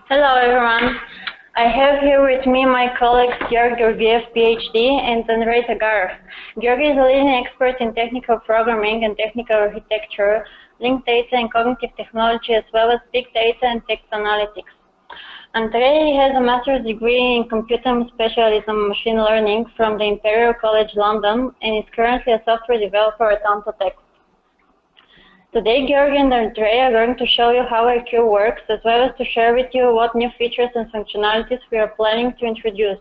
Hello everyone. I have here with me my colleagues Georg Georgiev, PhD, and Andrei Tagarov. Georg is a leading expert in technical programming and technical architecture, linked data and cognitive technology, as well as big data and text analytics. Andrei has a master's degree in computer specialism machine learning from the Imperial College London and is currently a software developer at Ontotext. Today, Georg and Andrei are going to show you how Hercule works, as well as to share with you what new features and functionalities we are planning to introduce.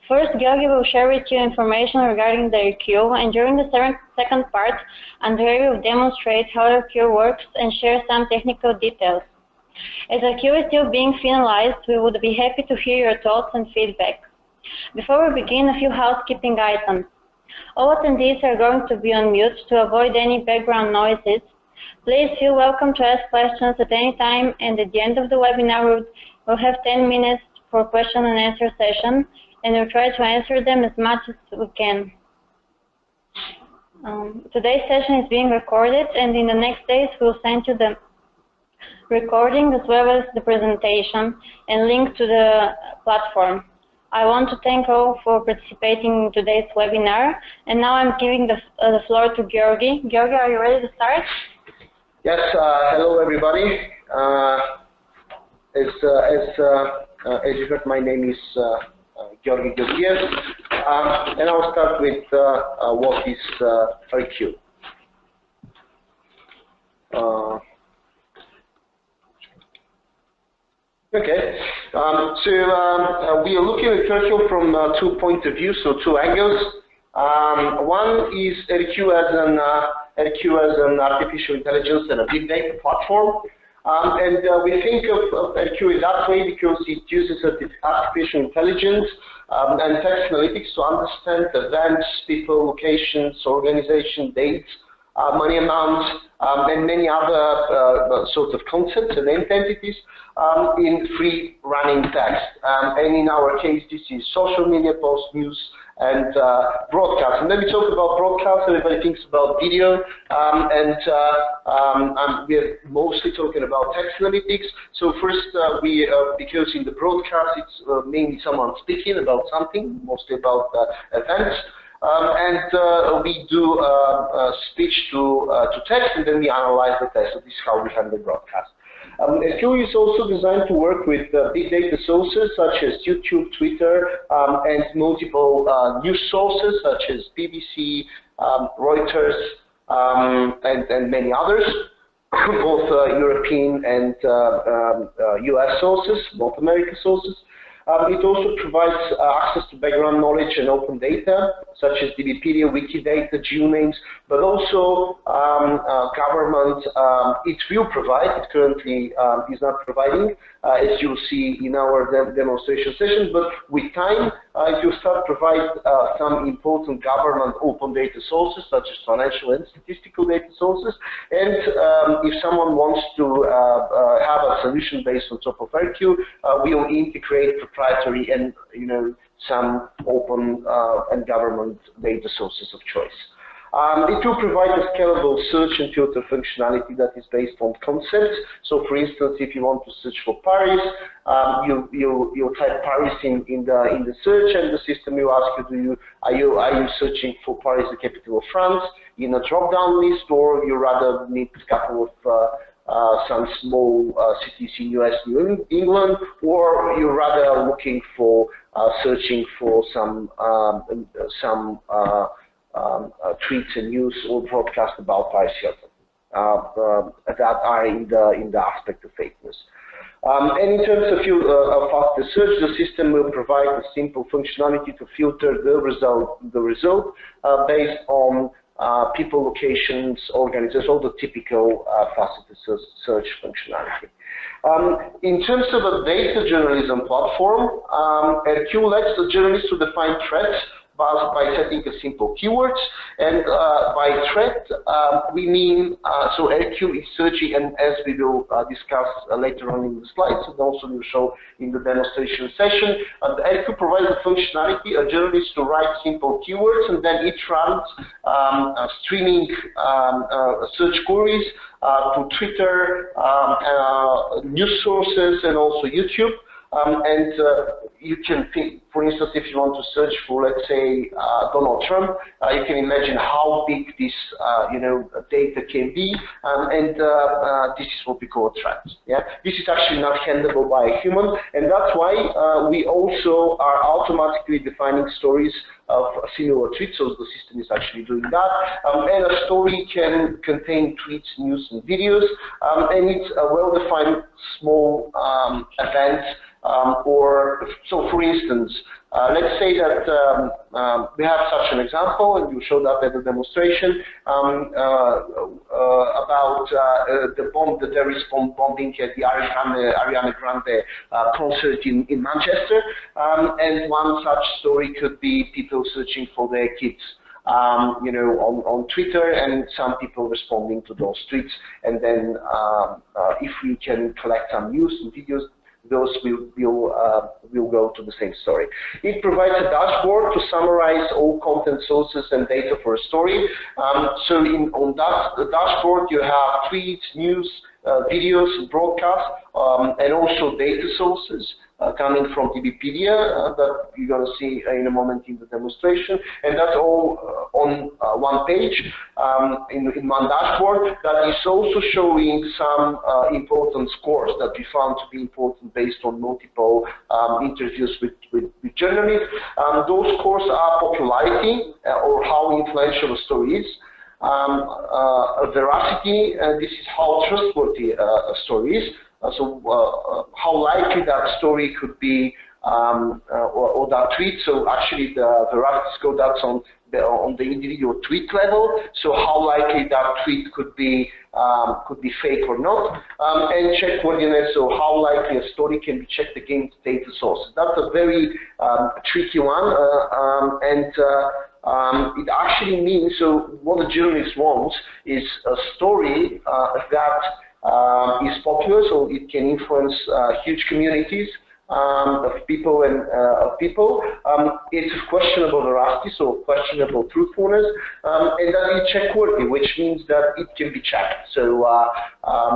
First, Georg will share with you information regarding the Hercule, and during the second part, Andrei will demonstrate how Hercule works and share some technical details. As Hercule is still being finalized, we would be happy to hear your thoughts and feedback. Before we begin, a few housekeeping items. All attendees are going to be on mute to avoid any background noises. Please feel welcome to ask questions at any time, and at the end of the webinar, we'll have 10 minutes for question and answer session, and we'll try to answer them as much as we can. Today's session is being recorded, and in the next days, we'll send you the recording as well as the presentation and link to the platform. I want to thank all for participating in today's webinar, and now I'm giving the floor to Georgi. Georgi, are you ready to start? Yes, hello everybody. As you heard, my name is Georgi Georgiev, and I'll start with what is Hercule. Okay, so we are looking at Hercule from 2 points of view, so 2 angles. One is Hercule as an artificial intelligence and a big data platform. And we think of Hercule that way because it uses artificial intelligence and text analytics to understand events, people, locations, organization, dates, money amounts, and many other sorts of concepts and entities in free running text. And in our case, this is social media posts, news, and broadcast. And when we talk about broadcast, everybody thinks about video, we're mostly talking about text analytics. So first, because in the broadcast, it's mainly someone speaking about something, mostly about events. We do speech to text, and then we analyze the text. So this is how we handle broadcast. Hercule is also designed to work with big data sources such as YouTube, Twitter, and multiple news sources such as BBC, Reuters, and many others, both European and US sources, North American sources. It also provides access to background knowledge and open data, such as DBpedia, Wikidata, geonames, but also government. It will provide, it currently is not providing, as you'll see in our demonstration session, but with time, it will start to provide some important government open data sources, such as financial and statistical data sources. And if someone wants to have a solution based on top of Hercule, we will integrate proprietary and some open and government data sources of choice. It will provide a scalable search and filter functionality that is based on concepts. So, for instance, if you want to search for Paris, you type Paris in the search, and the system will ask you, are you searching for Paris, the capital of France, in a drop-down list, or you rather need a couple of some small cities in US, New England, or you're rather looking for searching for some tweets and news or broadcast about Paris Hilton that are in the aspect of fake news. And in terms of faster search, the system will provide a simple functionality to filter the result based on people, locations, organizations, all the typical faceted search functionality. In terms of a data journalism platform, Hercule lets the journalists to define threats by setting a simple keywords, and by thread we mean, so Hercule is searching, and as we will discuss later on in the slides, and also will show in the demonstration session, Hercule provides the functionality a journalist to write simple keywords, and then it runs streaming search queries to Twitter, news sources, and also YouTube. And you can think, for instance, if you want to search for, let's say, Donald Trump, you can imagine how big this, data can be, and this is what we call threads. Yeah, this is actually not handleable by a human, and that's why we also are automatically defining stories of similar tweets. So the system is actually doing that, and a story can contain tweets, news, and videos, and it's a well-defined small event. Or so, for instance, let's say that we have such an example, and you showed up at the demonstration about the terrorist bombing at the Ariana Grande concert in Manchester, and one such story could be people searching for their kids. On Twitter, and some people responding to those tweets, and then if we can collect some news and videos, those will go to the same story. It provides a dashboard to summarize all content sources and data for a story. So on that dashboard, you have tweets, news, videos, broadcasts, and also data sources coming from Wikipedia that you're going to see in a moment in the demonstration, and that's all on one page in one dashboard that is also showing some important scores that we found to be important based on multiple interviews with journalists. Those scores are popularity or how influential a story is. Veracity, and this is how trustworthy a story is. So how likely that story could be, or that tweet. So actually the veracity score, that's on the individual tweet level. So how likely that tweet could be fake or not, and check worthiness. So how likely a story can be checked against data sources. That's a very tricky one, and it actually means, so what a journalist wants is a story that is popular, so it can influence huge communities of people and it's questionable veracity, so questionable truthfulness, and that is check-worthy, which means that it can be checked. So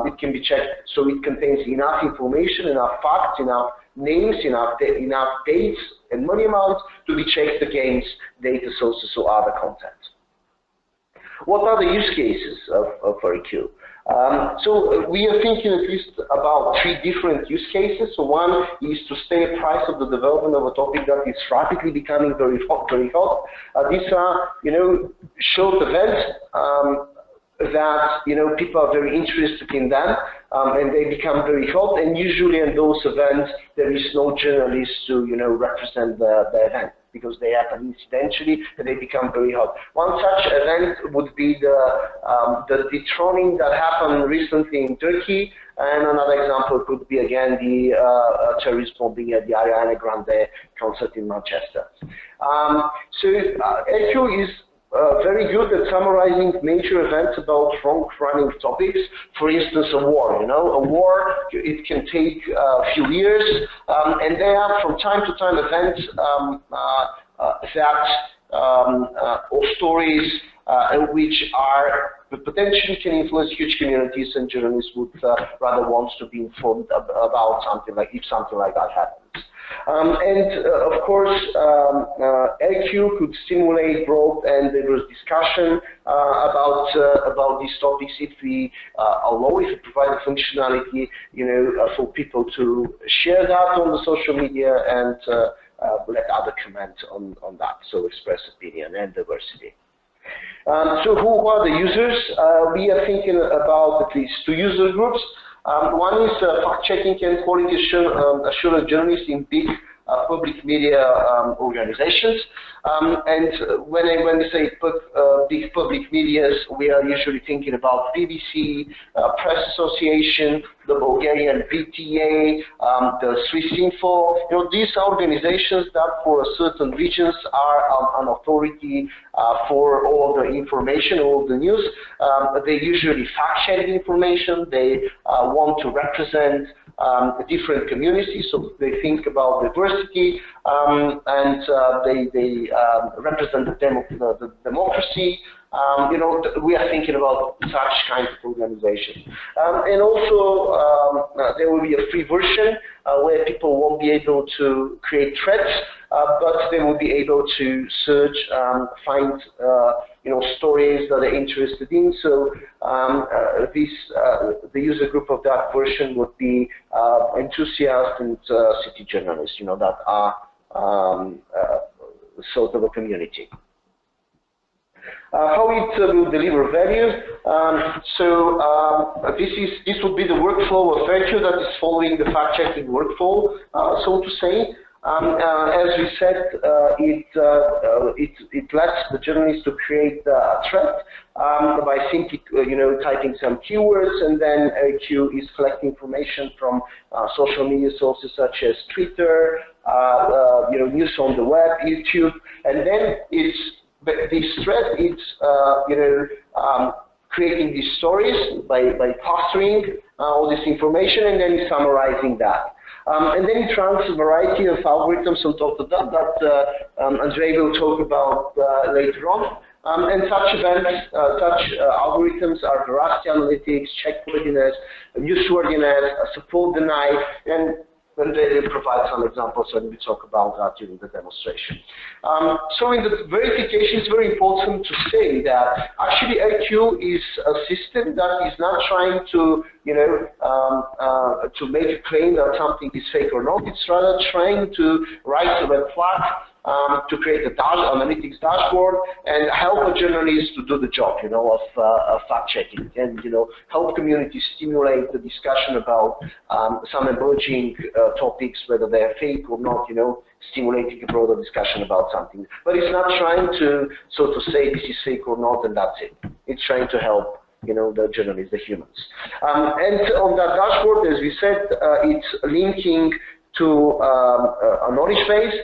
it can be checked, so it contains enough information, enough facts, enough names, enough dates and money amounts to be checked against data sources or other content. What are the use cases of Hercule? So we are thinking at least about 3 different use cases. So one is to stay apprised of the development of a topic that is rapidly becoming very hot. These are, short events that people are very interested in them, and they become very hot. And usually in those events, there is no journalist to represent the event, because they happen incidentally and they become very hot. One such event would be the dethroning that happened recently in Turkey, and another example could be again the terrorist bombing at the Ariana Grande concert in Manchester. So Hercule is very good at summarizing major events about long-running topics. For instance, a war. A war, it can take a few years, and there are from time to time events or stories which are potentially can influence huge communities, and journalists would rather want to be informed about something like that happens. Of course, Hercule could stimulate broad and diverse discussion about these topics if we provide the functionality, for people to share that on the social media and let other comment on that. So express opinion and diversity. So who are the users? We are thinking about at least 2 user groups. One is fact-checking and quality assurance journalists in big public media organizations. And when we say big public medias, we are usually thinking about BBC, Press Association, the Bulgarian VTA, the Swiss Info. These organizations that for certain regions are an authority for all the information, all the news. They usually fact-check the information. They want to represent different communities, so they think about diversity, and they represent the democracy. We are thinking about such kinds of organizations. And also, there will be a free version where people won't be able to create threads, but they will be able to search, find stories that they're interested in. So the user group of that version would be enthusiasts and city journalists, that are sort of a community. How it will deliver value. This would be the workflow of Hercule that is following the fact-checking workflow, so to say. As we said, it lets the journalist to create a thread by simply typing some keywords, and then Hercule is collecting information from social media sources such as Twitter, news on the web, YouTube, and then this thread is creating these stories by clustering all this information, and then summarizing that. And then it runs a variety of algorithms on top of that Andrei will talk about later on. And such events, algorithms are veracity analytics, checkworthiness, newsworthiness, support deny, and they will provide some examples when we talk about that during the demonstration. So in the verification, it's very important to say that actually Hercule is a system that is not trying to, to make a claim that something is fake or not. It's rather trying to write a red flag, to create a analytics dashboard and help a journalist to do the job, of fact-checking, and help communities stimulate the discussion about some emerging topics, whether they're fake or not, stimulating a broader discussion about something. But it's not trying to, so to say, this is fake or not, and that's it. It's trying to help the journalists, the humans. And on that dashboard, as we said, it's linking to a knowledge base,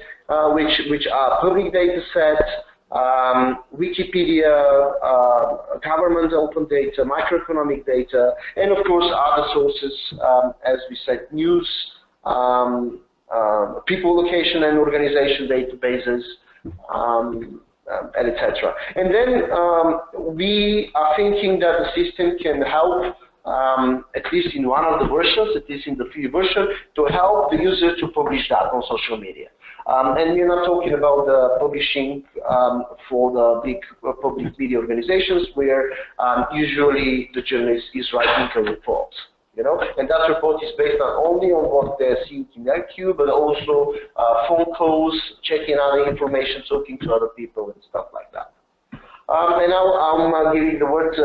which are public data sets, Wikipedia, government open data, microeconomic data, and of course other sources, as we said, news, people, location, and organization databases, and etc. And then we are thinking that the system can help, at least in one of the versions, at least in the free version, to help the user to publish that on social media. And we're not talking about the publishing for the big public media organizations where usually the journalist is writing a report. And that report is based not only on what they're seeing in Hercule, but also phone calls, checking other information, talking to other people, and stuff like that. And now I'm giving the word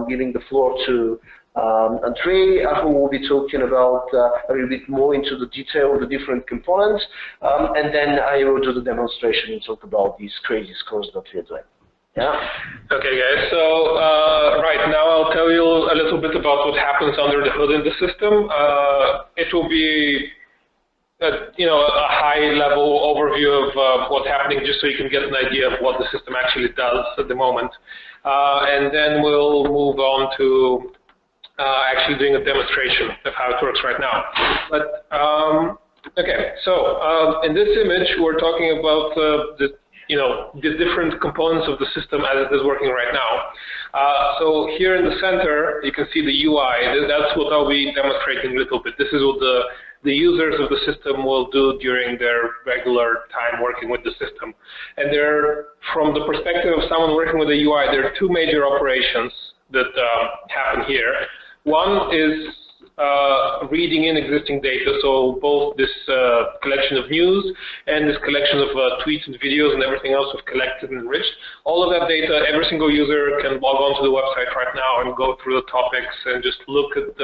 giving the floor to Andrei, who will be talking about a little bit more into the detail of the different components, and then I will do the demonstration and talk about these crazy scores that we're doing. Yeah. Okay, guys. So right now I'll tell you a little bit about what happens under the hood in the system. It will be a high-level overview of what's happening, just so you can get an idea of what the system actually does at the moment, and then we'll move on to actually doing a demonstration of how it works right now. But okay, so in this image we're talking about the different components of the system as it is working right now. So here in the center, you can see the UI. That's what I'll be demonstrating a little bit. This is what the users of the system will do during their regular time working with the system. And from the perspective of someone working with the UI, there are two major operations that happen here. One is reading in existing data, so both this collection of news and this collection of tweets and videos and everything else we've collected and enriched. All of that data, every single user can log on to the website right now and go through the topics and just look at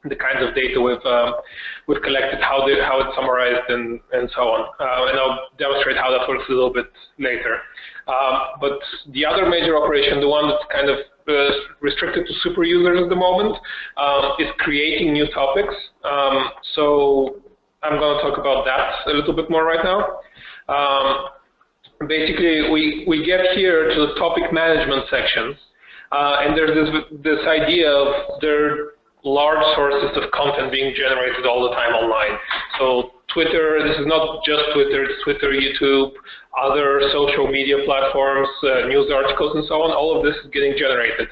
the kinds of data we've collected, how it's summarized, and so on. And I'll demonstrate how that works a little bit later. But the other major operation, the one that's kind of restricted to super users at the moment, is creating new topics. So I'm going to talk about that a little bit more right now. Basically, we get here to the topic management sections, and there's this idea of there large sources of content being generated all the time online. So Twitter, this is not just Twitter, it's Twitter, YouTube, other social media platforms, news articles and so on, all of this is getting generated.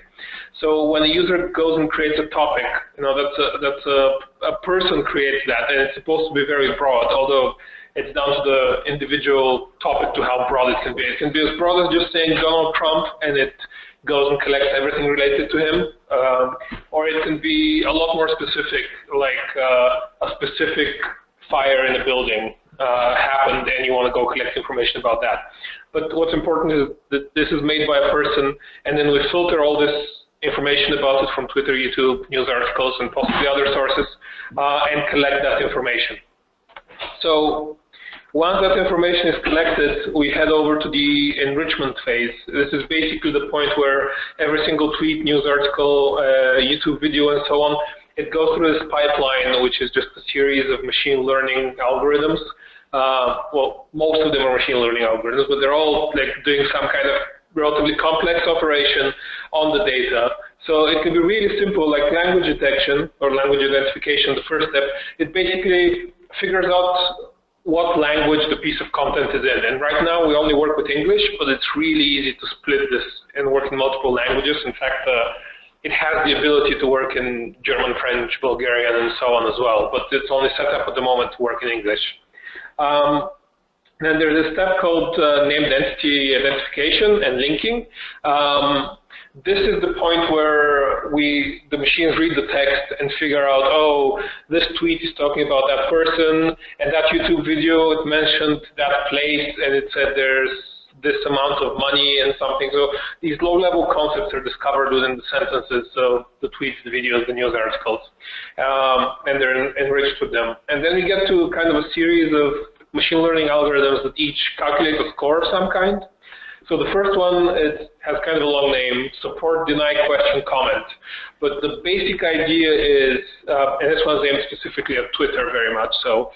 So when a user goes and creates a topic, that's a person creates that, and it's supposed to be very broad, although it's down to the individual topic to how broad it can be. It can be as broad as just saying Donald Trump, and it goes and collects everything related to him, or it can be a lot more specific, like a specific fire in a building happened and you want to go collect information about that. But what's important is that this is made by a person, and then we filter all this information about it from Twitter, YouTube, news articles, and possibly other sources, and collect that information. So once that information is collected, we head over to the enrichment phase. This is basically the point where every single tweet, news article, YouTube video, and so on, it goes through this pipeline, which is just a series of machine learning algorithms. Well, most of them are machine learning algorithms, but they're all like doing some kind of relatively complex operation on the data. So it can be really simple, like language detection or language identification, the first step. It basically figures out what language the piece of content is in. And right now we only work with English, but it's really easy to split this and work in multiple languages. In fact, it has the ability to work in German, French, Bulgarian, and so on as well, but it's only set up at the moment to work in English. Then there's a step called named entity identification and linking. This is the point where the machines read the text and figure out, oh, this tweet is talking about that person, and that YouTube video, it mentioned that place, and it said there's this amount of money and something. So these low-level concepts are discovered within the sentences of the tweets, the videos, the news articles, and they're enriched with them. And then we get to kind of a series of machine learning algorithms that each calculate a score of some kind. So the first one has kind of a long name, support, deny, question, comment. But the basic idea is, and this one's aimed specifically at Twitter very much, so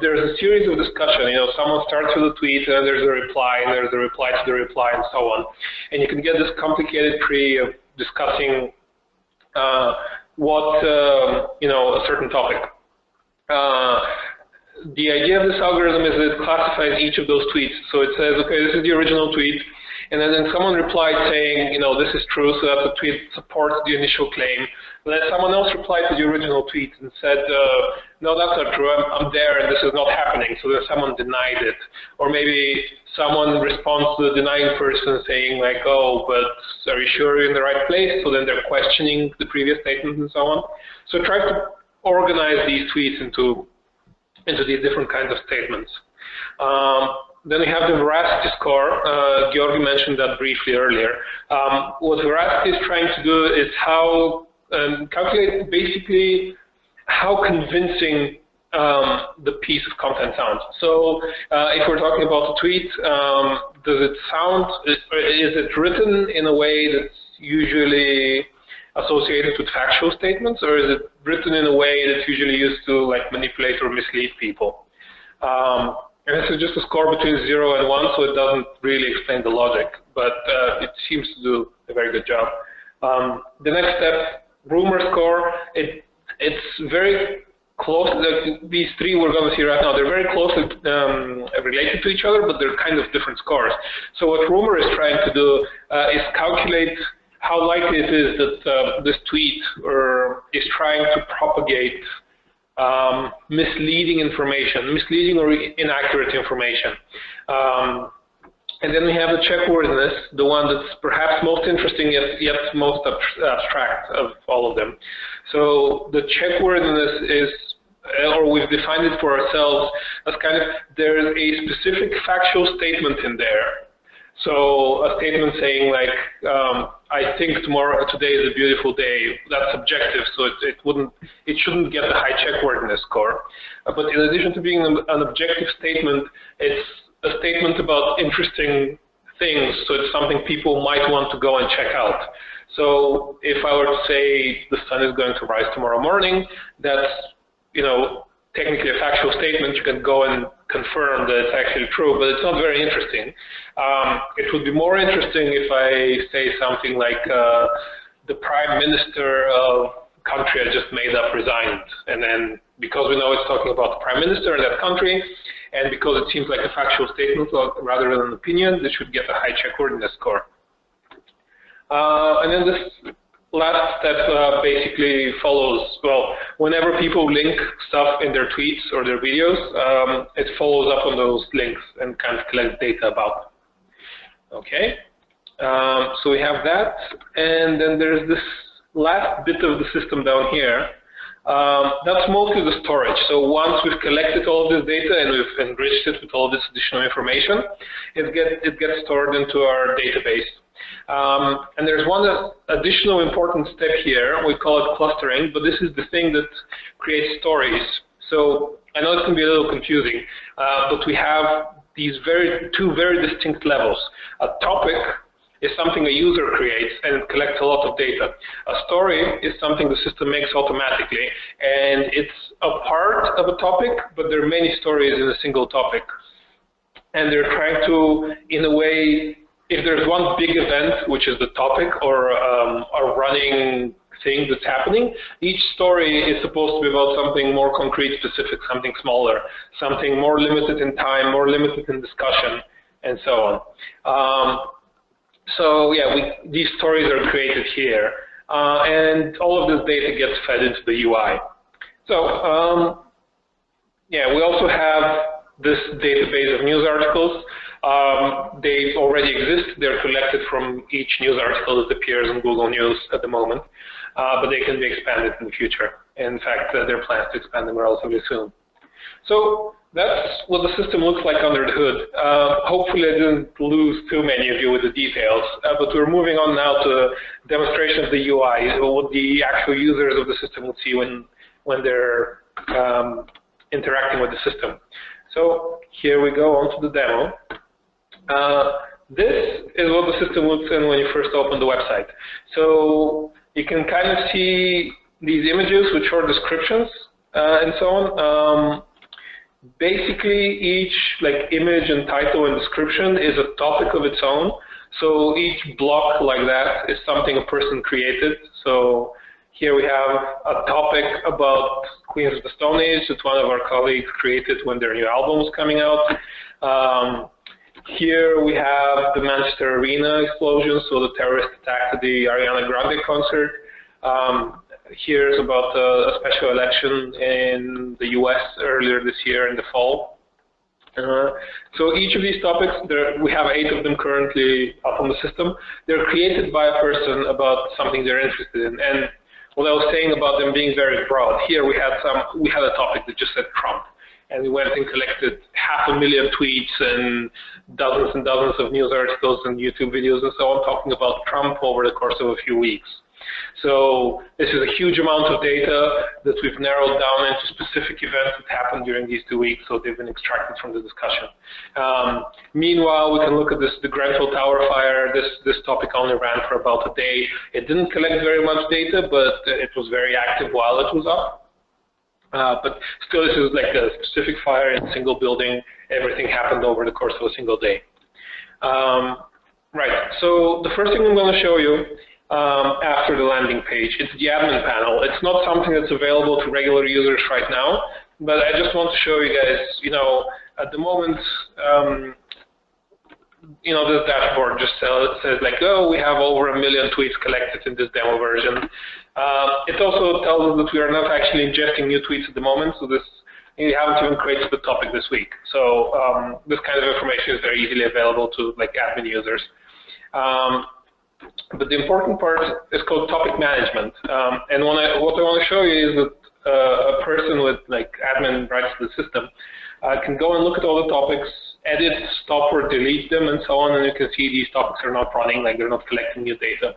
there's a series of discussion. Someone starts with a tweet, and then there's a reply, and there's a reply to the reply, and so on. And you can get this complicated tree of discussing a certain topic. The idea of this algorithm is that it classifies each of those tweets. So it says, okay, this is the original tweet, and then someone replied saying, this is true, so that the tweet supports the initial claim. But then someone else replied to the original tweet and said, no, that's not true, I'm there and this is not happening, so then someone denied it. Or maybe someone responds to the denying person saying like, oh, but are you sure you're in the right place? So then they're questioning the previous statement and so on. So try to organize these tweets into these different kinds of statements. Then we have the veracity score. Georgi mentioned that briefly earlier. What veracity is trying to do is calculate basically how convincing the piece of content sounds. So if we're talking about a tweet, is it written in a way that's usually associated with factual statements, or is it written in a way that's usually used to manipulate or mislead people? And this is just a score between 0 and 1, so it doesn't really explain the logic, but it seems to do a very good job. The next step, rumor score, it's very close. These three we're going to see right now, they're very closely related to each other, but they're kind of different scores. So what rumor is trying to do is calculate how likely it is that this tweet is trying to propagate misleading or inaccurate information. And then we have the checkworthiness, the one that's perhaps most interesting yet most abstract of all of them. So the checkworthiness is, or we've defined it for ourselves as kind of, there's a specific factual statement in there. So a statement saying like, I think today is a beautiful day. That's subjective, so it shouldn't get the high check-worthiness score. But in addition to being an objective statement, it's a statement about interesting things, so it's something people might want to go and check out. So if I were to say the sun is going to rise tomorrow morning, that's, technically a factual statement. You can go and confirm that it's actually true, but it's not very interesting. It would be more interesting if I say something like the prime minister of country I just made up resigned, and then because we know it's talking about the prime minister in that country, and because it seems like a factual statement rather than an opinion, this should get a high check-worthiness score. And then this last step basically follows, well, whenever people link stuff in their tweets or their videos, it follows up on those links and kind of collects data about them. Okay, so we have that, and then there's this last bit of the system down here. That's mostly the storage. So once we've collected all of this data and we've enriched it with all this additional information, it gets stored into our database. And there's one additional important step here. We call it clustering, but this is the thing that creates stories. So I know it can be a little confusing, but we have these two very distinct levels. A topic is something a user creates and it collects a lot of data. A story is something the system makes automatically, and it's a part of a topic, but there are many stories in a single topic. And they're trying to, in a way, if there's one big event, which is the topic, or a running thing that's happening, each story is supposed to be about something more concrete, specific, something smaller, something more limited in time, more limited in discussion, and so on. So yeah, these stories are created here, and all of this data gets fed into the UI. So yeah, we also have this database of news articles. They already exist. They're collected from each news article that appears in Google News at the moment, but they can be expanded in the future. In fact, there are plans to expand them relatively soon. So that's what the system looks like under the hood. Hopefully I didn't lose too many of you with the details, but we're moving on now to demonstration of the UI, what the actual users of the system would see when they're interacting with the system. So here we go on to the demo. This is what the system looks in when you first open the website. So you can kind of see these images with short descriptions and so on. Basically, each image and title and description is a topic of its own. So each block like that is something a person created. So here we have a topic about Queens of the Stone Age that one of our colleagues created when their new album was coming out. Here we have the Manchester Arena explosion, so the terrorist attack at the Ariana Grande concert. Here's about a special election in the US earlier this year in the fall. So each of these topics, we have 8 of them currently up on the system. They're created by a person about something they're interested in. And what I was saying about them being very broad, here we had a topic that just said Trump. And we went and collected 500,000 tweets and dozens of news articles and YouTube videos and so on talking about Trump over the course of a few weeks. So this is a huge amount of data that we've narrowed down into specific events that happened during these 2 weeks, so they've been extracted from the discussion. Meanwhile, we can look at the Grenfell Tower fire. This topic only ran for about a day. It didn't collect very much data, but it was very active while it was up. But still, this is like a specific fire in a single building. Everything happened over the course of a single day. Right, so the first thing I'm going to show you after the landing page, it's the admin panel. It's not something that's available to regular users right now, but I just want to show you guys, at the moment, this dashboard just says oh, we have over 1 million tweets collected in this demo version. It also tells us that we are not actually ingesting new tweets at the moment, so you haven't even created the topic this week. So this kind of information is very easily available to admin users. But the important part is called topic management. And what I want to show you is that a person with admin rights to the system can go and look at all the topics edit, stop, or delete them, and so on, and you can see these topics are not running, like they're not collecting new data.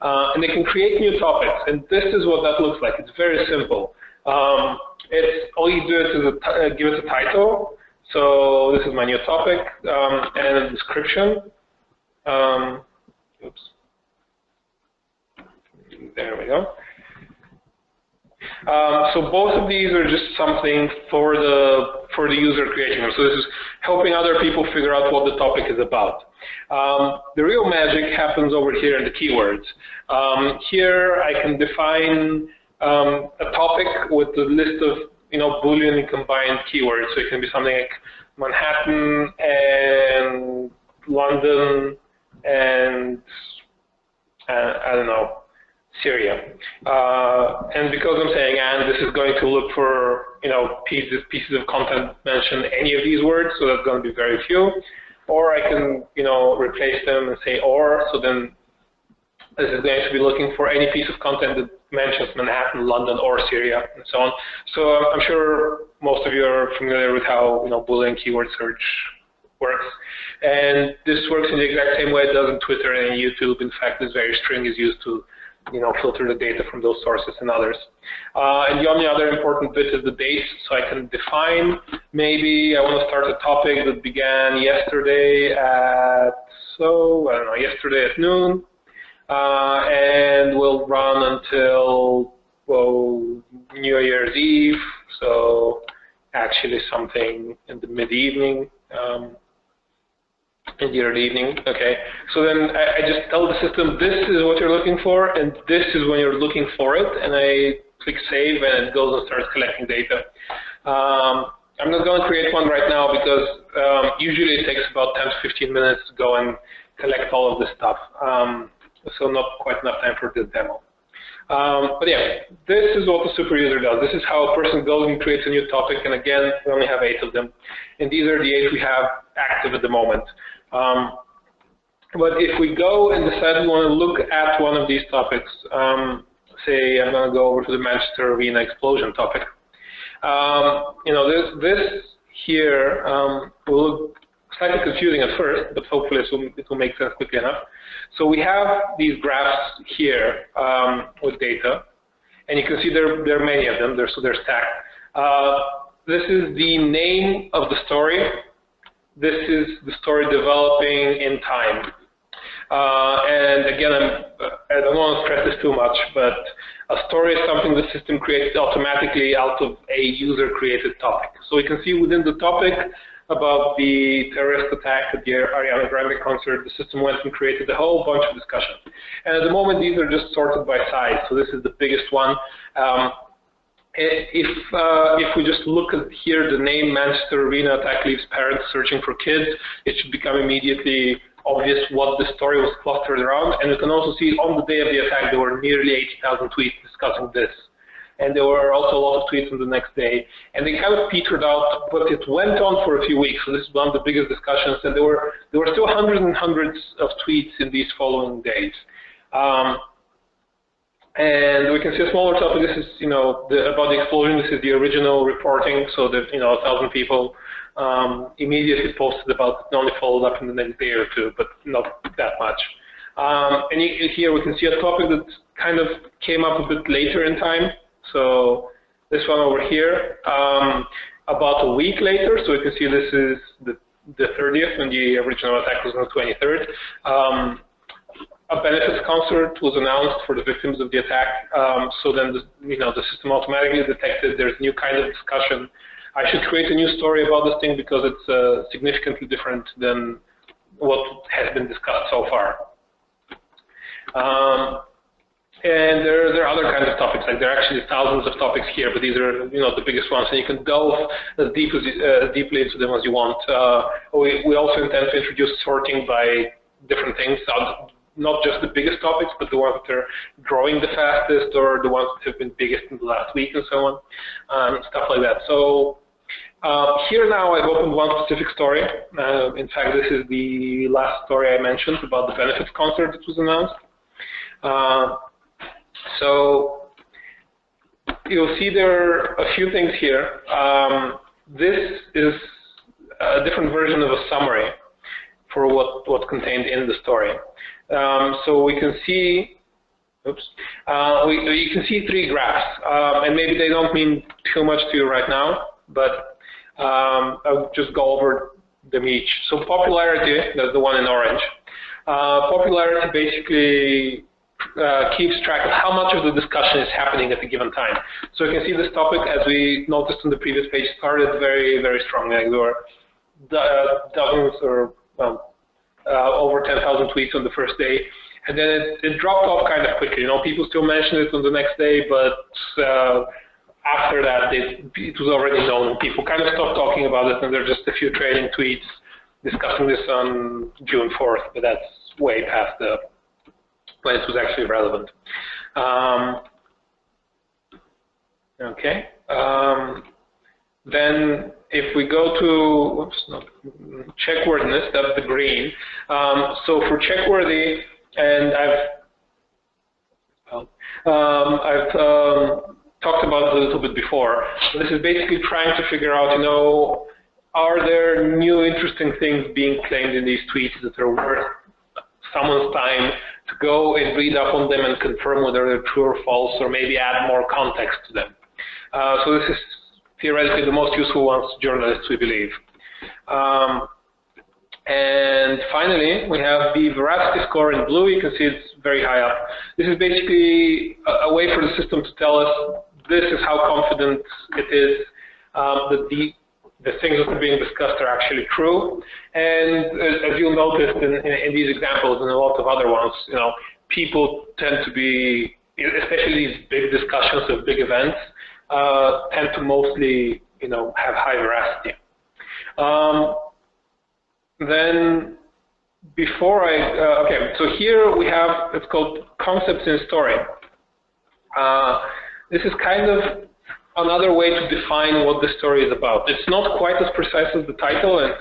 And they can create new topics, and this is what that looks like. It's very simple. It's all you do is give it a title. So this is my new topic, and a description. Oops. There we go. So both of these are just something for the user creating them. So this is helping other people figure out what the topic is about. The real magic happens over here in the keywords. Here I can define a topic with a list of Boolean combined keywords. So it can be something like Manhattan and London and I don't know, Syria. And because I'm saying and, this is going to look for pieces of content mention any of these words, so that's going to be very few. Or I can replace them and say or, so then this is going to be looking for any piece of content that mentions Manhattan, London, or Syria, and so on. So I'm sure most of you are familiar with how Boolean keyword search works. And this works in the exact same way it does in Twitter and YouTube. In fact, this very string is used to filter the data from those sources and others. And the only other important bit is the date. So I can define, maybe I want to start a topic that began yesterday at, yesterday at noon, and will run until, New Year's Eve. So actually something in the mid-evening. In the early evening, okay. So then I just tell the system, this is what you're looking for, and this is when you're looking for it, and I click save, and it goes and starts collecting data. I'm not going to create one right now because usually it takes about 10 to 15 minutes to go and collect all of this stuff. So not quite enough time for this demo. But yeah, this is what the super user does. This is how a person goes and creates a new topic, and again, we only have 8 of them. And these are the 8 we have active at the moment. But if we go and decide we want to look at one of these topics, say I'm going to go over to the Manchester Arena explosion topic. This here will look slightly confusing at first, but hopefully it will make sense quickly enough. So we have these graphs here with data, and you can see there are many of them. So they're stacked. This is the name of the story. This is the story developing in time. And again, I don't want to stress this too much, but a story is something the system creates automatically out of a user-created topic. So we can see within the topic about the terrorist attack at the Ariana Grande concert, the system went and created a whole bunch of discussion. And at the moment, these are just sorted by size. So this is the biggest one. If we just look at here, the name Manchester Arena attack leaves parents searching for kids, it should become immediately obvious what the story was clustered around. And you can also see on the day of the attack, there were nearly 80,000 tweets discussing this. And there were also a lot of tweets on the next day. And they kind of petered out, but it went on for a few weeks. So this is one of the biggest discussions. And there were still hundreds and hundreds of tweets in these following days. And we can see a smaller topic. This is, about the explosion. This is the original reporting. So that 1,000 people immediately posted about it, only followed up in the next day or two, but not that much. And here we can see a topic that kind of came up a bit later in time. So this one over here, about a week later. So you can see this is the 30th, when the original attack was on the 23rd. A benefits concert was announced for the victims of the attack. So then, the system automatically detected there's a new kind of discussion. I should create a new story about this thing because it's significantly different than what has been discussed so far. And there are other kinds of topics. Like there are actually thousands of topics here, but these are the biggest ones, and you can delve as deeply into them as you want. We also intend to introduce sorting by different things. Not just the biggest topics, but the ones that are growing the fastest, or the ones that have been biggest in the last week, and so on, stuff like that. So here now I've opened one specific story. In fact, this is the last story I mentioned about the benefits concert that was announced. So you'll see there are a few things here. This is a different version of a summary for what's contained in the story. So we can see, you can see 3 graphs, and maybe they don't mean too much to you right now, but I'll just go over them each. So popularity, that's the one in orange. Popularity basically keeps track of how much of the discussion is happening at a given time. So you can see this topic, as we noticed on the previous page, started very, very strongly. Like there were dozens or over 10,000 tweets on the first day, and then it dropped off kind of quickly. You know, people still mention it on the next day, but after that, it was already known, and people kind of stopped talking about it, and there are just a few trailing tweets discussing this on June 4th, but that's way past when it was actually relevant. Okay. Then if we go to checkworthiness, that's the green. So for checkworthy, and I've talked about it a little bit before. This is basically trying to figure out, you know, are there new interesting things being claimed in these tweets that are worth someone's time to go and read up on them and confirm whether they're true or false, or maybe add more context to them. So this is theoretically the most useful ones to journalists, we believe. And finally, we have the veracity score in blue. You can see it's very high up. This is basically a way for the system to tell us this is how confident it is that the things that are being discussed are actually true. And as you'll notice in these examples and a lot of other ones, you know, people tend to be, especially these big discussions of big events, tend to mostly, you know, have high veracity. Then before okay, so here we have, it's called concepts in story. This is kind of another way to define what the story is about. It's not quite as precise as the title, and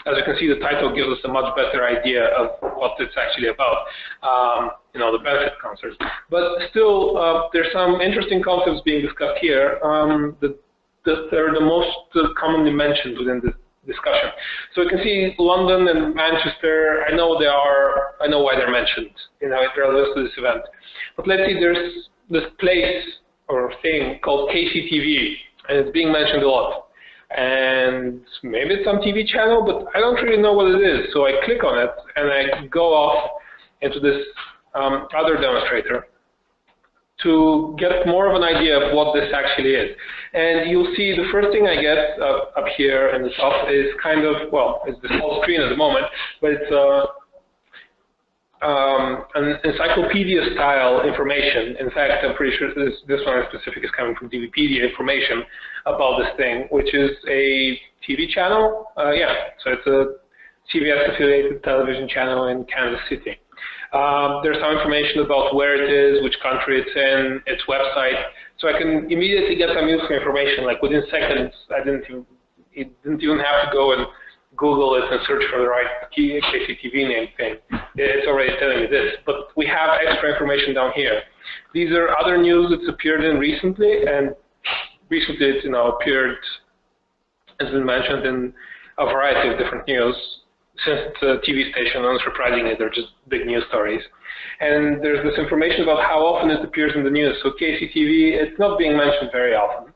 as you can see, the title gives us a much better idea of what it's actually about, you know, the benefit concepts. But still, there's some interesting concepts being discussed here that are the most commonly mentioned within this discussion. So you can see London and Manchester. I know why they're mentioned, you know, relevant to this event. But let's see, there's this place or thing called KCTV, and it's being mentioned a lot. And maybe it's some TV channel, but I don't really know what it is. So I click on it, and I go off into this other demonstrator to get more of an idea of what this actually is. And you'll see the first thing I get up here in the top is kind of, well, it's the whole screen at the moment, but it's an encyclopedia-style information. In fact, I'm pretty sure this one in specific is coming from DVpedia information about this thing, which is a TV channel. Yeah, so it's a CBS-affiliated television channel in Kansas City. There's some information about where it is, which country it's in, its website. So I can immediately get some useful information. Like within seconds, it didn't even have to go and Google it and search for the right KCTV name thing. It's already telling me this. But we have extra information down here. These are other news that's appeared in recently, and recently it's, you know, appeared, as been mentioned, in a variety of different news. Since it's a TV station, unsurprisingly, they're just big news stories. And there's this information about how often it appears in the news. So KCTV, it's not being mentioned very often.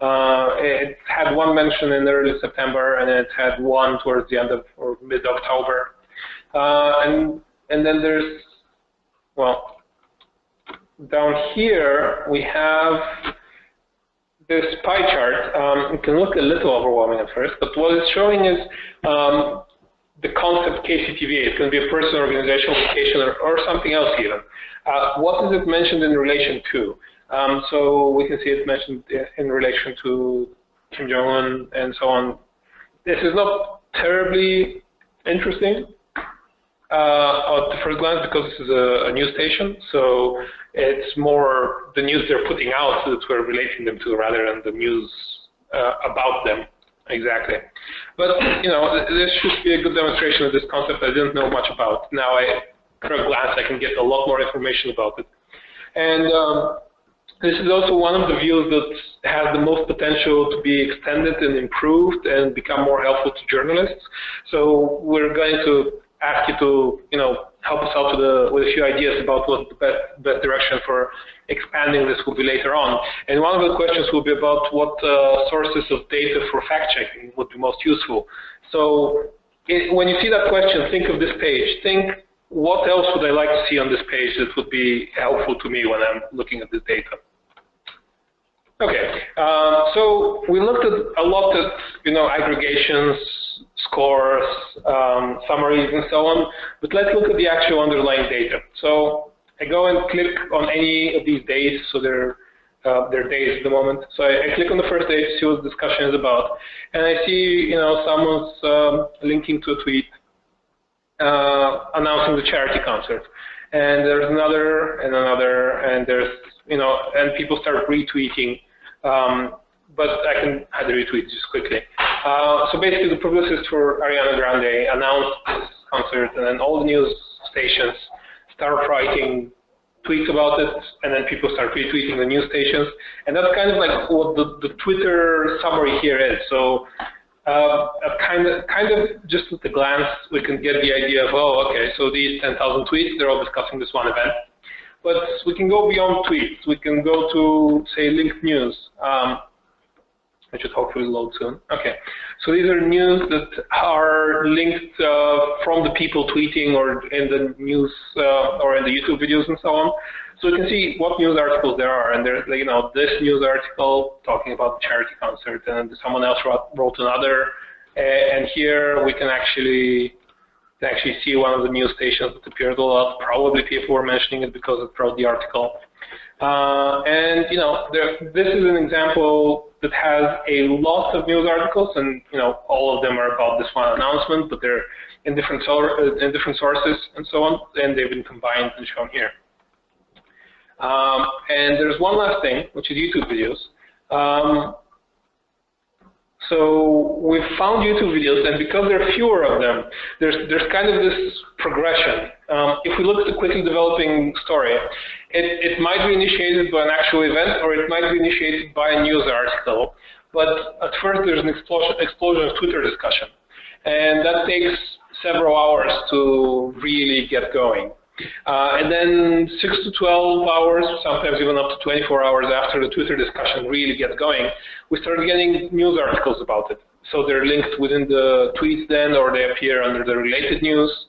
It had one mention in early September, and it had one towards the end of or mid-October. And then there's, well, down here we have this pie chart. It can look a little overwhelming at first, but what it's showing is the concept KCTV. It can be a person, organization, location, or something else even. What is it mentioned in relation to? So we can see it mentioned in relation to Kim Jong-un and so on. This is not terribly interesting at the first glance because this is a news station. So it's more the news they're putting out that we're relating them to rather than the news about them. Exactly. But, you know, this should be a good demonstration of this concept I didn't know much about. Now, for a glance, I can get a lot more information about it. And This is also one of the views that has the most potential to be extended and improved and become more helpful to journalists. So we're going to ask you to, help us out with a few ideas about what the best direction for expanding this will be later on. And one of the questions will be about what sources of data for fact-checking would be most useful. So when you see that question, think of this page. Think, what else would I like to see on this page that would be helpful to me when I'm looking at this data? Okay, so we looked at a lot of, aggregations, scores, summaries, and so on, but let's look at the actual underlying data. So I go and click on any of these days, so they're days at the moment. So I click on the first day to see what the discussion is about, and I see, someone's linking to a tweet announcing the charity concert, and there's another, and there's, and people start retweeting. But I can hide the retweet just quickly. So basically, the publicist for Ariana Grande announced this concert, and then all the news stations start writing tweets about it, and then people start retweeting the news stations. And that's kind of like what the Twitter summary here is. So kind of just at a glance, we can get the idea of, oh, okay, so these 10,000 tweets, they're all discussing this one event. But we can go beyond tweets. We can go to, say, linked news. It should hopefully load soon. Okay, so these are news that are linked from the people tweeting or in the news or in the YouTube videos and so on. So you can see what news articles there are, and there's, this news article talking about the charity concert, and someone else wrote another. And here we can actually see one of the news stations that appeared a lot. Probably people were mentioning it because it wrote the article. And this is an example that has a lot of news articles, and all of them are about this one announcement, but they're in different sources and so on, and they've been combined and shown here. And there's one last thing, which is YouTube videos. So we've found YouTube videos, and because there are fewer of them, there's kind of this progression. If we look at the quickly developing story, it might be initiated by an actual event, or it might be initiated by a news article. But at first, there's an explosion of Twitter discussion, and that takes several hours to really get going. And then 6 to 12 hours, sometimes even up to 24 hours after the Twitter discussion really gets going, we start getting news articles about it. So they're linked within the tweets then, or they appear under the related news.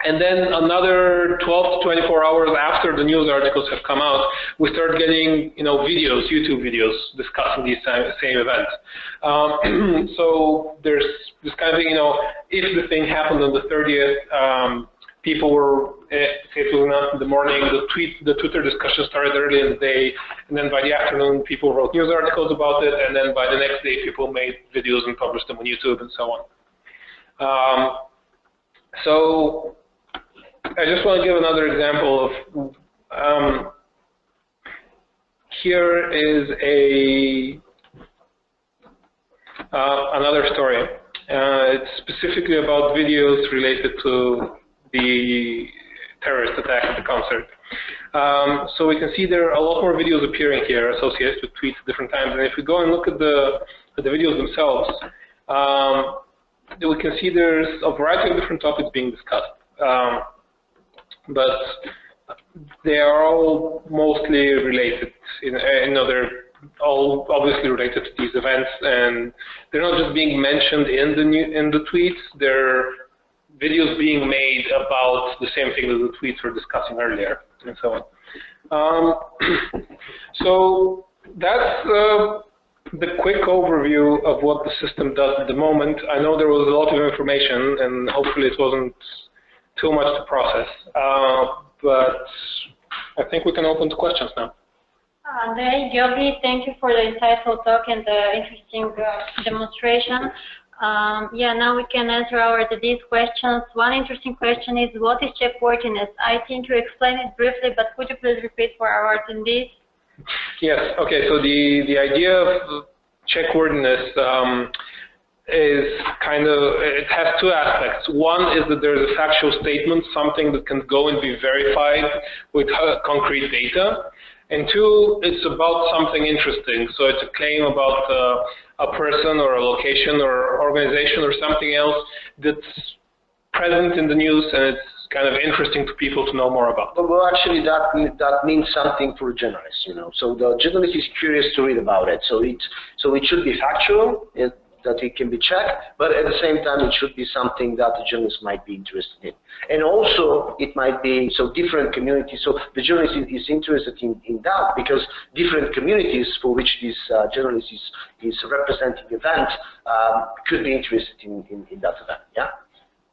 And then another 12 to 24 hours after the news articles have come out, we start getting, videos, YouTube videos discussing these same events. So there's this kind of thing, if the thing happened on the 30th, people were, say it was announced in the morning, the Twitter discussion started early in the day, and then by the afternoon, people wrote news articles about it, and then by the next day, people made videos and published them on YouTube and so on. So I just want to give another example of, here is another story. It's specifically about videos related to the terrorist attack at the concert. So we can see there are a lot more videos appearing here associated with tweets at different times. And if we go and look at the videos themselves, we can see there's a variety of different topics being discussed. But they are all mostly related. They're all obviously related to these events, and they're not just being mentioned in the tweets. They're videos being made about the same thing that the tweets were discussing earlier, and so on. So that's the quick overview of what the system does at the moment. I know there was a lot of information, and hopefully it wasn't too much to process, but I think we can open to questions now. Andrei, Georgi, thank you for the insightful talk and the interesting demonstration. Now we can answer these questions. One interesting question is, what is checkworthiness? I think you explained it briefly, but could you please repeat for our attendees? Yes, okay, so the idea of checkworthiness is it has two aspects. One is that there's a factual statement, something that can go and be verified with concrete data. And two, it's about something interesting. So it's a claim about a person or a location or organization or something else that's present in the news, and it's kind of interesting to people to know more about. Well, actually, that means something for a journalist, you know. So the journalist is curious to read about it. So it should be factual, that it can be checked, but at the same time, it should be something that the journalist might be interested in. And also, it might be different communities. So the journalist is interested in that because different communities for which this journalist is representing event could be interested in that event. Yeah.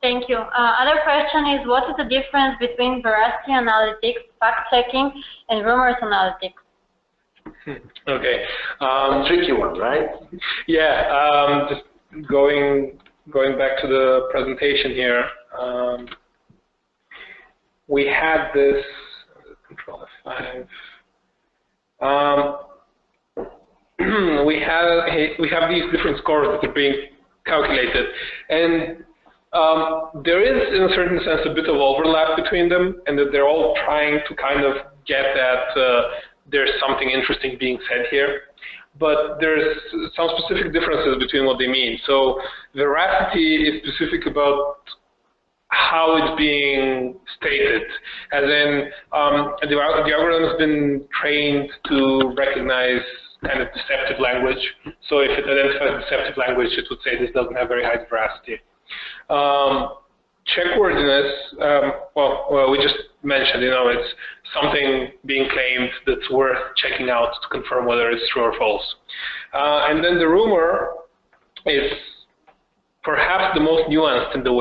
Thank you. Other question is, what is the difference between veracity analytics, fact-checking, and rumors analytics? Okay. Tricky one, right? Yeah. Just going back to the presentation here. We had this Control F5. We have these different scores that are being calculated, and there is, in a certain sense, a bit of overlap between them, and that they're all trying to kind of get at there's something interesting being said here. But there's some specific differences between what they mean. So veracity is specific about how it's being stated, as in the algorithm has been trained to recognize kind of deceptive language. So if it identifies deceptive language, it would say this doesn't have very high veracity. Checkworthiness, well, we just mentioned, you know, it's something being claimed that's worth checking out to confirm whether it's true or false. And then the rumor is perhaps the most nuanced in a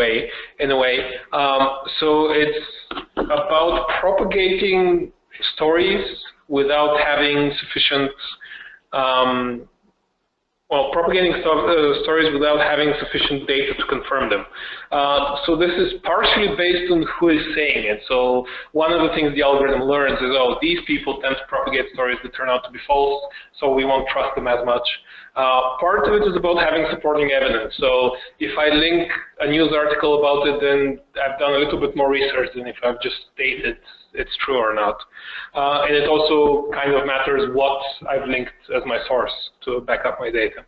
way. So it's about propagating stories without having sufficient propagating stories without having sufficient data to confirm them. So this is partially based on who is saying it. So one of the things the algorithm learns is, oh, these people tend to propagate stories that turn out to be false, so we won't trust them as much. Part of it is about having supporting evidence. So if I link a news article about it, then I've done a little bit more research than if I've just stated it's true or not. And it also kind of matters what I've linked as my source to back up my data.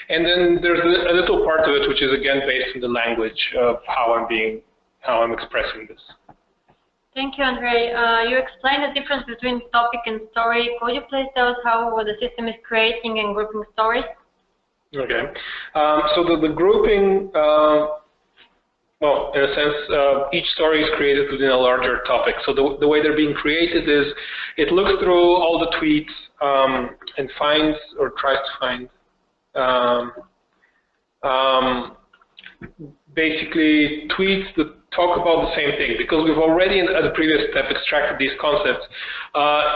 And then there's a little part of it which is again based on the language of how I'm expressing this. Thank you, Andrei. You explained the difference between topic and story. Could you please tell us how the system is creating and grouping stories? Okay. So the grouping, well, in a sense, each story is created within a larger topic. So the way they're being created is it looks through all the tweets and finds or tries to find basically tweets that talk about the same thing, because we've already at the previous step extracted these concepts.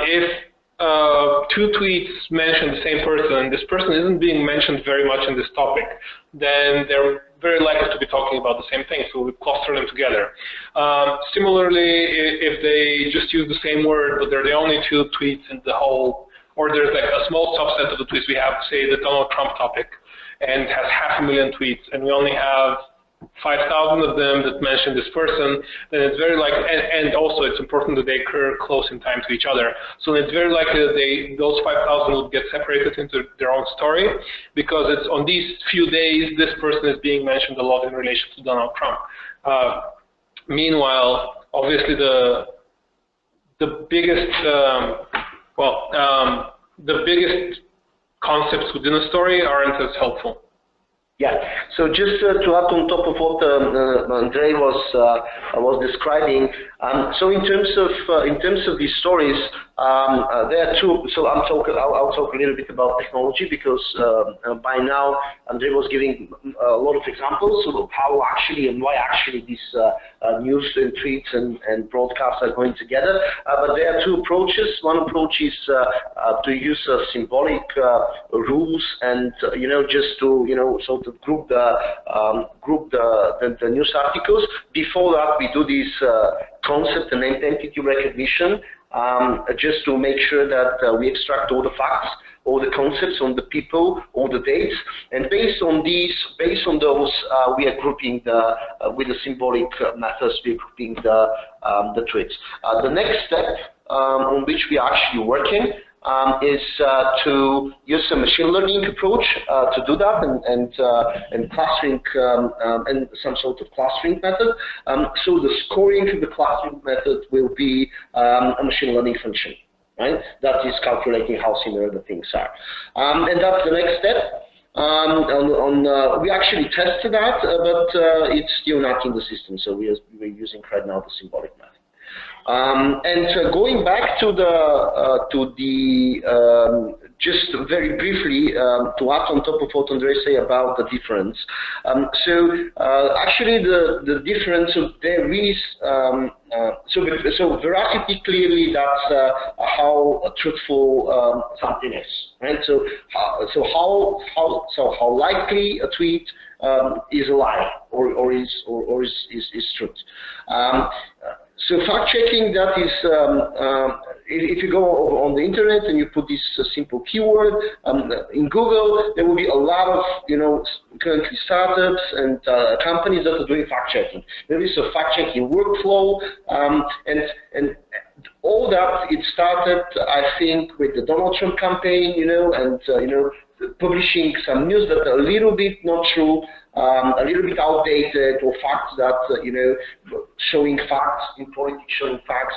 If two tweets mention the same person and this person isn't being mentioned very much in this topic, then they're very likely to be talking about the same thing, so we cluster them together. Similarly, if they just use the same word, but they're the only two tweets in the whole, or there's like a small subset of the tweets we have, say the Donald Trump topic, and has 500,000 tweets, and we only have 5,000 of them that mention this person, then it's very likely, and also it's important that they occur close in time to each other. So it's very likely that those 5,000 will get separated into their own story, because it's on these few days this person is being mentioned a lot in relation to Donald Trump. Meanwhile, obviously the biggest the biggest concepts within a story aren't as helpful. Yeah. So just to add on top of what Andrei was describing, so in terms of these stories, there are two. So I'll talk a little bit about technology, because by now Andrei was giving a lot of examples of how actually and why actually these news and tweets and broadcasts are going together. But there are two approaches. One approach is to use symbolic rules and just to sort of group the news articles. Before that, we do this concept and entity recognition, just to make sure that we extract all the facts all the concepts, on the people, all the dates, and based on those, we are grouping with the symbolic methods, we're grouping the tweets. The next step on which we are actually working is to use a machine learning approach to do that, and clustering and some sort of clustering method. So the scoring to the clustering method will be a machine learning function, right? That is calculating how similar the things are, and that's the next step. We actually tested that, but it's still not in the system, so we're using right now the symbolic method. Going back to just very briefly to add on top of what Andrei said about the difference. Actually, the difference, there is so veracity, clearly that's how truthful something is, right? So how likely a tweet is a lie or is truth. So fact checking, that is, if you go on the internet and you put this simple keyword in Google, there will be a lot of currently startups and companies that are doing fact checking. There is a fact checking workflow, and all that it started, I think, with the Donald Trump campaign, and publishing some news that are a little bit not true, a little bit outdated, or facts that showing facts in politics, showing facts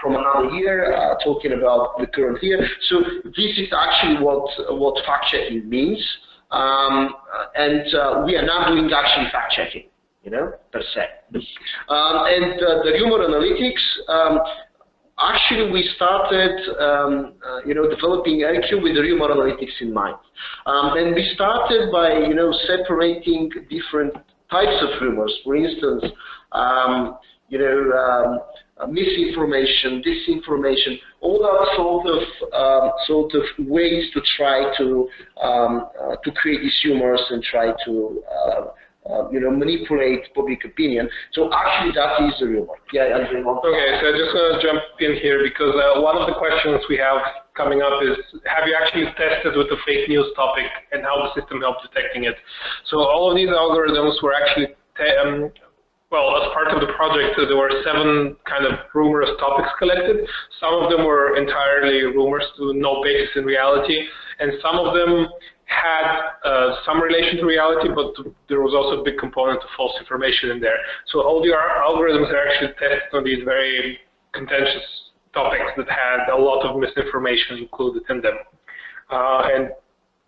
from another year, talking about the current year. So this is actually what fact checking means, and we are not doing actually fact checking, per se. And the rumor analytics. Actually, we started, developing Hercule with the rumor analytics in mind. And we started by, separating different types of rumors. For instance, misinformation, disinformation, all that sort of ways to try to create these rumors and try to manipulate public opinion. So actually, that is the rumor. Yeah, Andrei. Okay, so I'm just going to jump in here because one of the questions we have coming up is, have you actually tested with the fake news topic and how the system helped detecting it? So all of these algorithms were actually, well, as part of the project, there were 7 kind of rumorous topics collected. Some of them were entirely rumors with no basis in reality, and some of them had some relation to reality, but there was also a big component of false information in there. So all the algorithms are actually tested on these very contentious topics that had a lot of misinformation included in them. And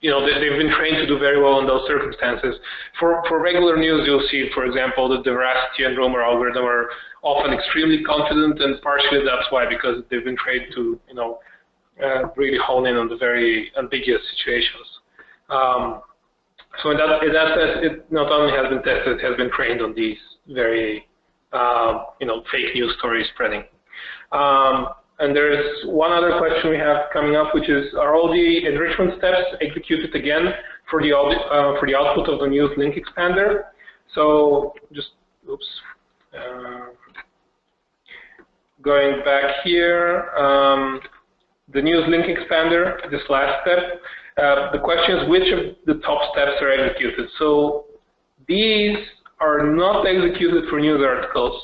they've been trained to do very well in those circumstances. For regular news, you'll see, for example, that the veracity and rumor algorithm are often extremely confident, and partially that's why, because they've been trained to really hone in on the very ambiguous situations. So in that sense, it not only has been tested, it has been trained on these very, fake news stories spreading. And there's one other question we have coming up, which is, are all the enrichment steps executed again for the output of the news link expander? So just, going back here, the news link expander, this last step. The question is, which of the top steps are executed? So these are not executed for news articles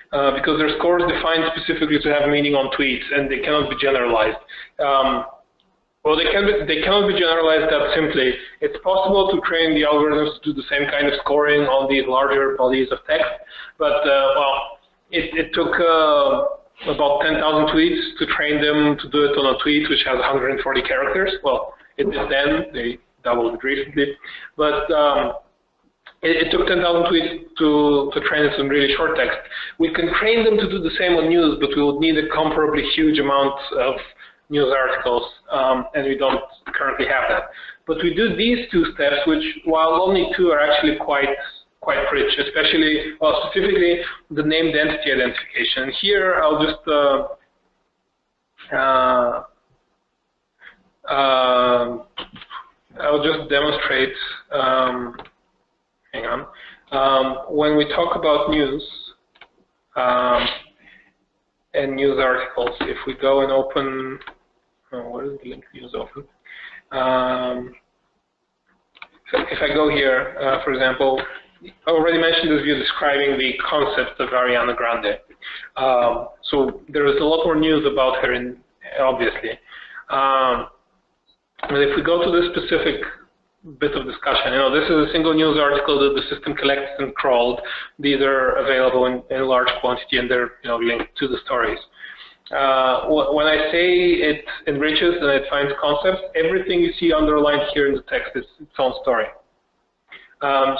because their scores defined specifically to have meaning on tweets, and they cannot be generalized. Well, they cannot be generalized that simply. It's possible to train the algorithms to do the same kind of scoring on these larger bodies of text, but it took about 10,000 tweets to train them to do it on a tweet which has 140 characters. Well, it did then, they doubled it recently, but it took 10,000 tweets to train it on really short text. We can train them to do the same on news, but we would need a comparably huge amount of news articles, and we don't currently have that. But we do these 2 steps, which, while only 2, are actually quite rich, especially, well, specifically the named entity identification. Here, I'll just demonstrate. Hang on. When we talk about news and news articles, if we go and open what is the link we use often? If I go here, for example, I already mentioned this view describing the concept of Ariana Grande. So there is a lot more news about her, obviously. But if we go to this specific bit of discussion, this is a single news article that the system collected and crawled. These are available in large quantity, and they're linked to the stories. When I say it enriches and it finds concepts, everything you see underlined here in the text is its own story.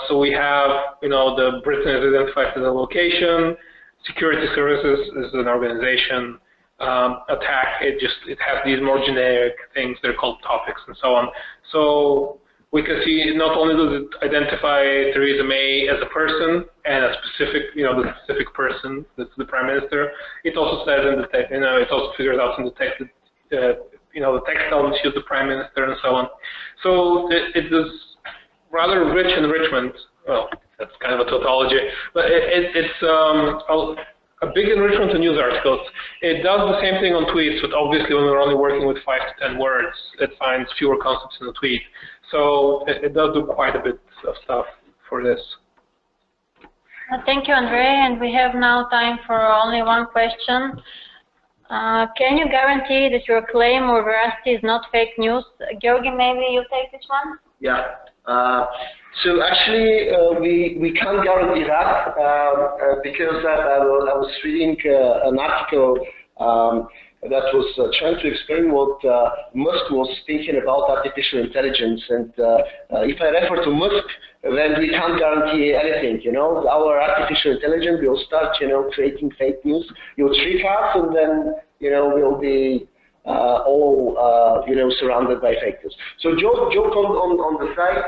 So we have, the Britain is identified as a location, security services is an organization, attack, it has these more generic things, they're called topics and so on. So we can see not only does it identify Theresa May as a person and a specific, the specific person, that's the Prime Minister, it also says in the text, it also figures out in the text that, the text tells she's the Prime Minister and so on. So it is rather rich enrichment. Well, that's kind of a tautology, but it's a big enrichment to news articles. It does the same thing on tweets, but obviously when we're only working with 5 to 10 words, it finds fewer concepts in a tweet. So it does do quite a bit of stuff for this. Thank you, Andrei, and we have now time for only one question. Can you guarantee that your claim or veracity is not fake news? Georgi, maybe you take this one? Yeah. So actually, we can't guarantee that because I was reading an article that was trying to explain what Musk was thinking about artificial intelligence. And if I refer to Musk, then we can't guarantee anything. Our artificial intelligence will start, creating fake news. You'll trick us, and then, we'll be all, surrounded by fake news. So joke on the side.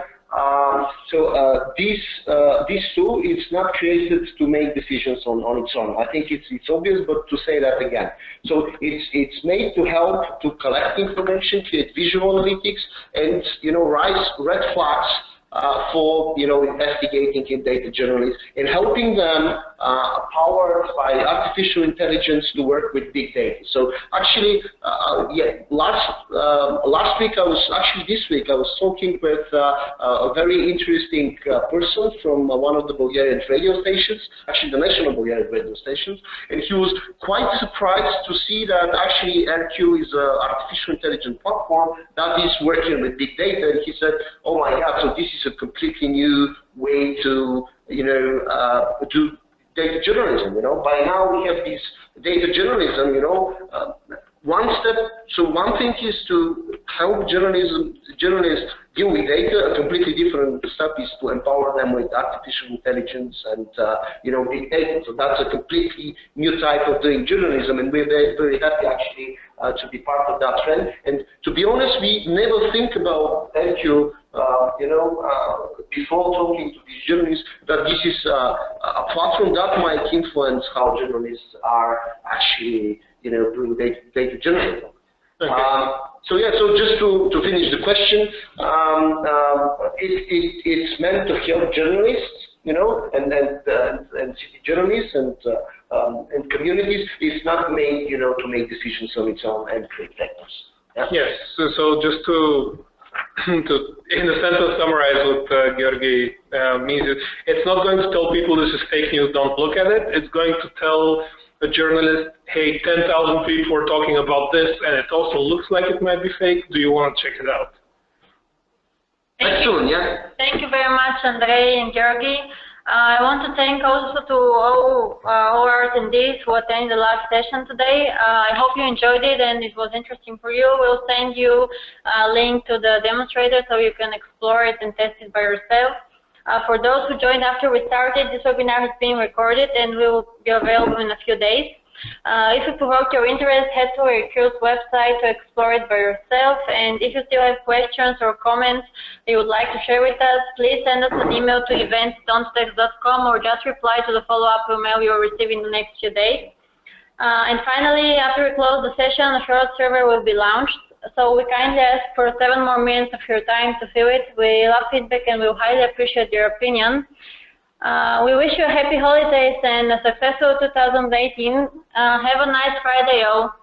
This tool is not created to make decisions on its own. I think it's obvious, but to say that again. So it's made to help to collect information, create visual analytics, and raise red flags for investigating data journalists and helping them powered by artificial intelligence to work with big data. So actually, last week this week I was talking with a very interesting person from one of the Bulgarian radio stations, actually the national Bulgarian radio stations, and he was quite surprised to see that actually Hercule is an artificial intelligence platform that is working with big data. And he said, "Oh my God! So this is a completely new way to do data journalism. By now we have this data journalism. One step. So one thing is to help journalists deal with data. A completely different step is to empower them with artificial intelligence and big data. So that's a completely new type of doing journalism, and we're very, very happy actually to be part of that trend. And to be honest, we never think about Hercule, before talking to these journalists, that this is a platform that might influence how journalists are actually, doing data journalism. Okay. So just to finish the question, it's meant to help journalists, and city journalists and communities. It's not made, to make decisions on its own and create factors. Yeah? Yes. So just to in a sentence summarize what Georgi means, it's not going to tell people this is fake news, don't look at it. It's going to tell a journalist, hey, 10,000 people are talking about this, and it also looks like it might be fake. Do you want to check it out? Excellent, yeah. Thank you very much, Andrei and Georgi. I want to thank also to all our attendees who attended the live session today. I hope you enjoyed it and it was interesting for you. We'll send you a link to the demonstrator so you can explore it and test it by yourself. For those who joined after we started, this webinar is being recorded and will be available in a few days. If it provoked your interest, head to Hercule's website to explore it by yourself. And if you still have questions or comments you would like to share with us, please send us an email to events@ontotext.com or just reply to the follow-up email you will receive in the next few days. And finally, after we close the session, a short survey will be launched. So we kindly ask for 7 more minutes of your time to fill it. We love feedback and we highly appreciate your opinion. We wish you a happy holidays and a successful 2018. Have a nice Friday, all.